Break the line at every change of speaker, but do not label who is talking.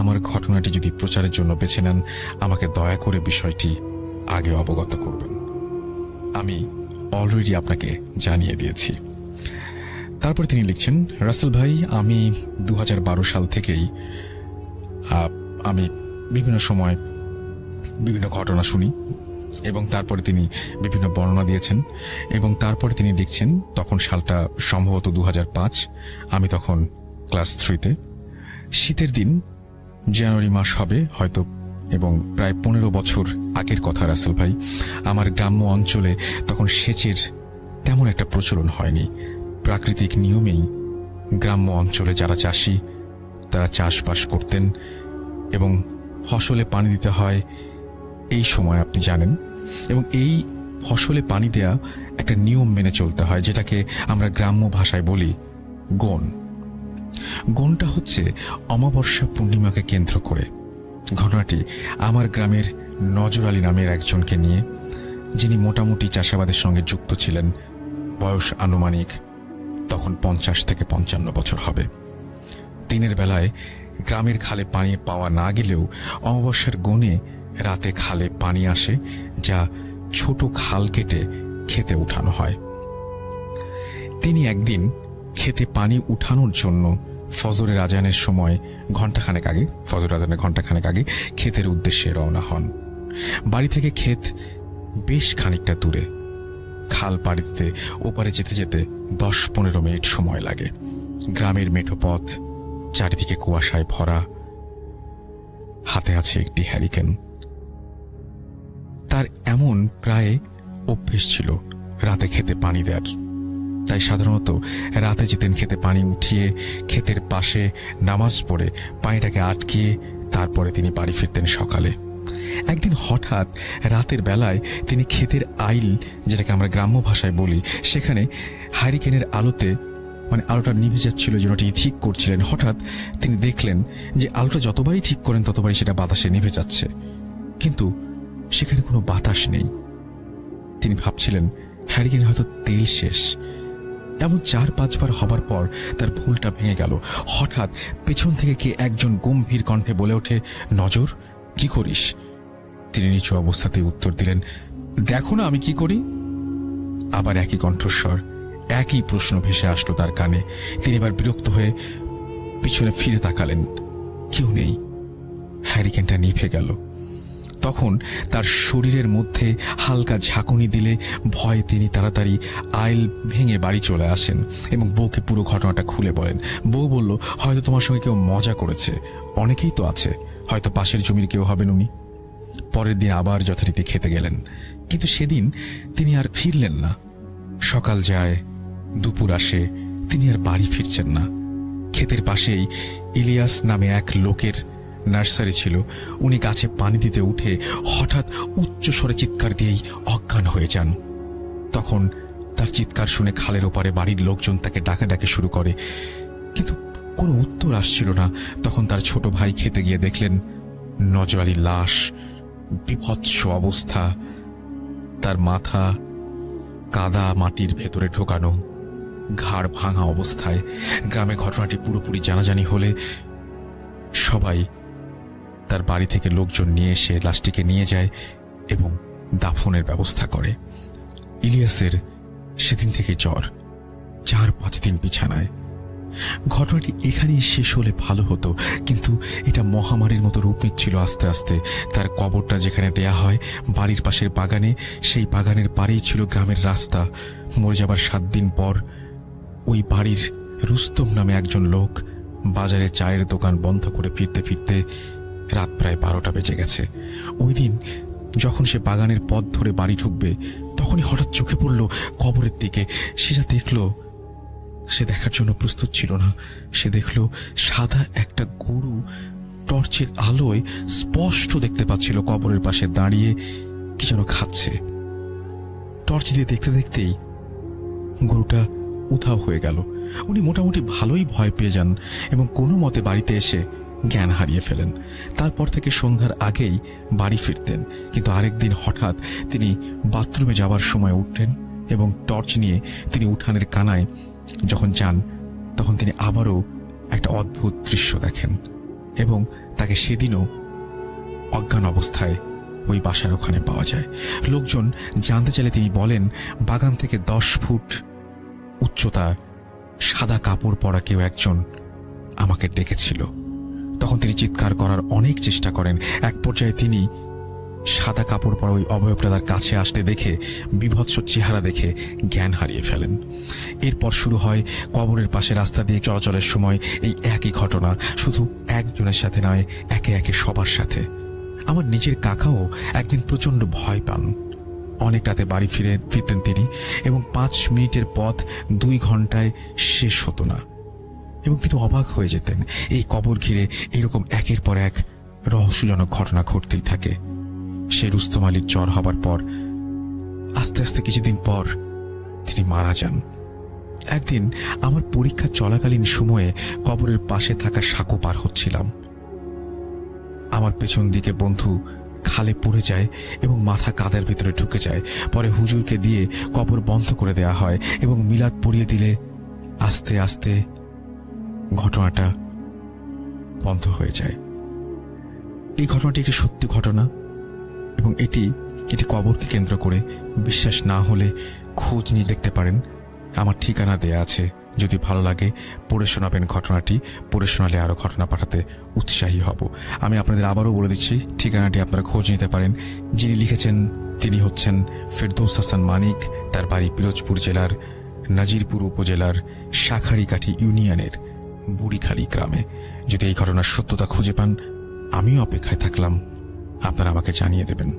আমার ঘটনাটি যদি প্রচারের জন্য বেছে নেন, আমাকে দয়া করে বিষয়টি আগে অবগত করবেন। আমি অলরেডি আপনাকে জানিয়ে দিয়েছি। তারপর তিনি লিখছেন, রাসেল ভাই, আমি 2012 সাল থেকেই আমি বিভিন্ন সময় বিভিন্ন ঘটনা শুনি এবং তারপরে তিনি বিভিন্ন বর্ণনা দিয়েছেন এবং তারপরে তিনি লিখছেন, তখন সালটা সম্ভবত 2005, আমি তখন ক্লাস 3-তে। শীতের দিন, জানুয়ারি মাস হবে হয়তো, এবং প্রায় 15 বছর আগের কথা রাসেল ভাই। আমার গ্রাম্য অঞ্চলে তখন সেচের তেমন একটা প্রচলন হয়নি। প্রাকৃতিক নিয়মেই গ্রাম্য অঞ্চলে যারা চাষি তারা চাষবাস করতেন এবং ফসলে পানি দিতে হয় এই সময়, আপনি জানেন। এবং এই ফসলে পানি দেয়া একটা নিয়ম মেনে চলতে হয়, যেটাকে আমরা গ্রাম্য ভাষায় বলি গোন। গোনটা হচ্ছে অমাবস্যা পূর্ণিমাকে কেন্দ্র করে। ঘটনাটি আমার গ্রামের নজর আলী নামের একজনকে নিয়ে, যিনি মোটামুটি চাষাবাদের সঙ্গে যুক্ত ছিলেন। বয়স আনুমানিক তখন 50 থেকে 55 বছর হবে। দিনের বেলায় গ্রামের খালে পানি পাওয়া না গেলেও অমাবস্যার গোনে রাতে খালে পানি আসে, যা ছোট খাল কেটে খেতে উঠানো হয়। তিনি একদিন খেতে পানি উঠানোর জন্য ফজরের আজানের সময় ঘণ্টাখানেক আগে ক্ষেতের উদ্দেশ্যে রওনা হন। বাড়ি থেকে ক্ষেত বেশ খানিকটা দূরে। খাল পাড়ি দিতে ওপারে যেতে যেতে 10-15 মিনিট সময় লাগে। গ্রামের মেঠো পথ, চারিদিকে কুয়াশায় ভরা, হাতে আছে একটি হ্যারিকেন। তার এমন প্রায় অভ্যেস ছিল রাতে খেতে পানি দেওয়ার। তাই সাধারণত রাতে যেতেন খেতে পানি উঠিয়ে ক্ষেতের পাশে নামাজ পড়ে পানিটাকে আটকিয়ে তারপরে তিনি বাড়ি ফিরতেন সকালে। একদিন হঠাৎ রাতের বেলায় তিনি ক্ষেতের আইল, যেটাকে আমরা গ্রাম্য ভাষায় বলি, সেখানে হ্যারিকেনের আলোতে, আলোটা নিভে যাচ্ছিল যেন তিনি ঠিক করছিলেন। হঠাৎ তিনি দেখলেন যে আলোটা যতবারই ঠিক করেন ততবারই সেটা বাতাসে নিভে যাচ্ছে, কিন্তু সেখানে কোনো বাতাস নেই। তিনি ভাবছিলেন হ্যারিকেনে হয়তো তেল শেষ। এমন 4-5 বার হবার পর তার ভুলটা ভেঙে গেল। হঠাৎ পেছন থেকে কে একজন গম্ভীর কণ্ঠে বলে ওঠে, নজর, কি করিস? তিনি নিচু অবস্থাতে উত্তর দিলেন, দেখো না আমি কি করি। আবার একই কণ্ঠস্বর, একই প্রশ্ন ভেসে আসলো তার কানে। তিনি এবার বিরক্ত হয়ে পিছনে ফিরে তাকালেন, কেউ নেই। হ্যারিকেনটা নিভে গেল। তখন তার শরীরের মধ্যে হালকা ঝাঁকুনি দিলে ভয়ে তিনি তাড়াতাড়ি আইল ভেঙে বাড়ি চলে আসেন এবং বউকে পুরো ঘটনাটা খুলে বলেন। বউ বলল, হয়তো তোমার সঙ্গে কেউ মজা করেছে, অনেকেই তো আছে, হয়তো পাশের জমির কেউ হবেন উনি। পরের দিন আবার যথারীতি খেতে গেলেন, কিন্তু সেদিন তিনি আর ফিরলেন না। সকাল যায়, দুপুর আসে, তিনি আর বাড়ি ফিরছেন না। ক্ষেতের পাশেই ইলিয়াস নামে এক লোকের নার্সারি ছিল। উনি গাছে পানি দিতে উঠে হঠাৎ উচ্চ স্বরে চিৎকার দিয়েই অজ্ঞান হয়ে যান। তখন তার চিৎকার শুনে খালের ওপারে বাড়ির লোকজন তাকে ডাকাডাকি শুরু করে, কিন্তু কোনো উত্তর আসছিল না। তখন তার ছোট ভাই খেতে গিয়ে দেখলেন নজর আলীর লাশ, বিভৎস অবস্থা, তার মাথা কাদা মাটির ভেতরে ঢোকানো, ঘাড় ভাঙা অবস্থায়। গ্রামে ঘটনাটি পুরোপুরি জানাজানি হলে সবাই তার বাড়ি থেকে লোকজন নিয়ে এসে লাশটিকে নিয়ে যায় এবং দাফনের ব্যবস্থা করে। ইলিয়াসের সেদিন থেকে জ্বর, 4-5 দিন বিছানায়। ঘটনাটি এখানেই শেষ হলে ভালো হতো, কিন্তু এটা মহামারীর মতো রূপ নিচ্ছিল আস্তে আস্তে। তার কবরটা যেখানে দেয়া হয় বাড়ির পাশের বাগানে, সেই বাগানের পাড়েই ছিল গ্রামের রাস্তা। মরে যাবার 7 দিন পর ওই বাড়ির রুস্তম নামে একজন লোক বাজারে চায়ের দোকান বন্ধ করে ফিরতে ফিরতে রাত প্রায় 12টা বেজে গেছে। ওই দিন যখন সে বাগানের পথ ধরে বাড়ি ঢুকবে, তখনই হঠাৎ চোখে পড়ল কবরের দিকে। সে যা দেখল, সে দেখার জন্য প্রস্তুত ছিল না। সে দেখল সাদা একটা গরু টর্চের আলোয় স্পষ্ট দেখতে পাচ্ছিল কবরের পাশে দাঁড়িয়ে কি যেন খাচ্ছে। টর্চ দিয়ে দেখতে দেখতেই গরুটা উধাও হয়ে গেল। উনি মোটামুটি ভালোই ভয় পেয়ে যান এবং কোনো মতে বাড়িতে এসে জ্ঞান হারিয়ে ফেলেন। তারপর থেকে সন্ধ্যার আগেই বাড়ি ফিরতেন, কিন্তু আরেকদিন হঠাৎ তিনি বাথরুমে যাবার সময় উঠলেন এবং টর্চ নিয়ে তিনি উঠানের কানায় যখন যান, তখন তিনি আবারও একটা অদ্ভুত দৃশ্য দেখেন। এবং তাকে সেদিনও অজ্ঞান অবস্থায় ওই বাসার ওখানে পাওয়া যায়। লোকজন জানতে চাইলে তিনি বলেন, বাগান থেকে 10 ফুট উচ্চতা সাদা কাপড় পরা কেউ একজন আমাকে ডেকেছিল। তখন তিনি চিৎকার করার অনেক চেষ্টা করেন। এক পর্যায়ে তিনি সাদা কাপড় পরা ওই অবয়বটা তার কাছে আসতে দেখে বিভৎস চেহারা দেখে জ্ঞান হারিয়ে ফেলেন। এরপর শুরু হয় কবরের পাশে রাস্তা দিয়ে চলাচলের সময় এই একই ঘটনা, শুধু একজনের সাথে নয়, একে একে সবার সাথে। আমার নিজের কাকাও একদিন প্রচন্ড ভয় পান। অনেক রাতে বাড়ি ফিরতেন তিনি, এবং 5 মিনিটের পথ 2 ঘন্টায় শেষ হতো না, এবং তিনি অবাক হয়ে যেতেন। এই কবর ঘিরে এরকম একের পর এক রহস্যজনক ঘটনা ঘটতেই থাকে। সে রুস্তম আলীর জ্বর হবার পর আস্তে আস্তে কিছুদিন পর তিনি মারা যান। একদিন আমার পরীক্ষা চলাকালীন সময়ে কবরের পাশে থাকা সাঁকো পার হচ্ছিলাম। আমার পেছন দিকে বন্ধু খালে পড়ে যায় এবং মাথা কাদের ভিতরে ঢুকে যায়। পরে হুজুরকে দিয়ে কবর বন্ধ করে দেয়া হয় এবং মিলাদ পড়িয়ে দিলে আস্তে আস্তে ঘটনাটা বন্ধ হয়ে যায়। এই ঘটনাটি একটি সত্যি ঘটনা, এবং এটি কবরকে কেন্দ্র করে। বিশ্বাস না হলে খোঁজ নিয়ে দেখতে পারেন, আমার ঠিকানা দেয়া আছে। যদি ভালো লাগে পড়ে শোনাবেন ঘটনাটি। পড়ে শোনালে আরো ঘটনা পাঠাতে উৎসাহী হব। আমি আপনাদের আবারও বলে দিচ্ছি, ঠিকানাটি আপনারা খোঁজ নিতে পারেন। যিনি লিখেছেন তিনি হচ্ছেন ফেরদৌস হাসান মানিক। তার বাড়ি পিরোজপুর জেলার নাজিরপুর উপজেলার শাখারিকাঠি ইউনিয়নের বুড়িখালী গ্রামে। যদি এই ঘটনার সত্যতা খুঁজে পান, আমিও অপেক্ষায় থাকলাম, আপনারা আমাকে জানিয়ে দেবেন।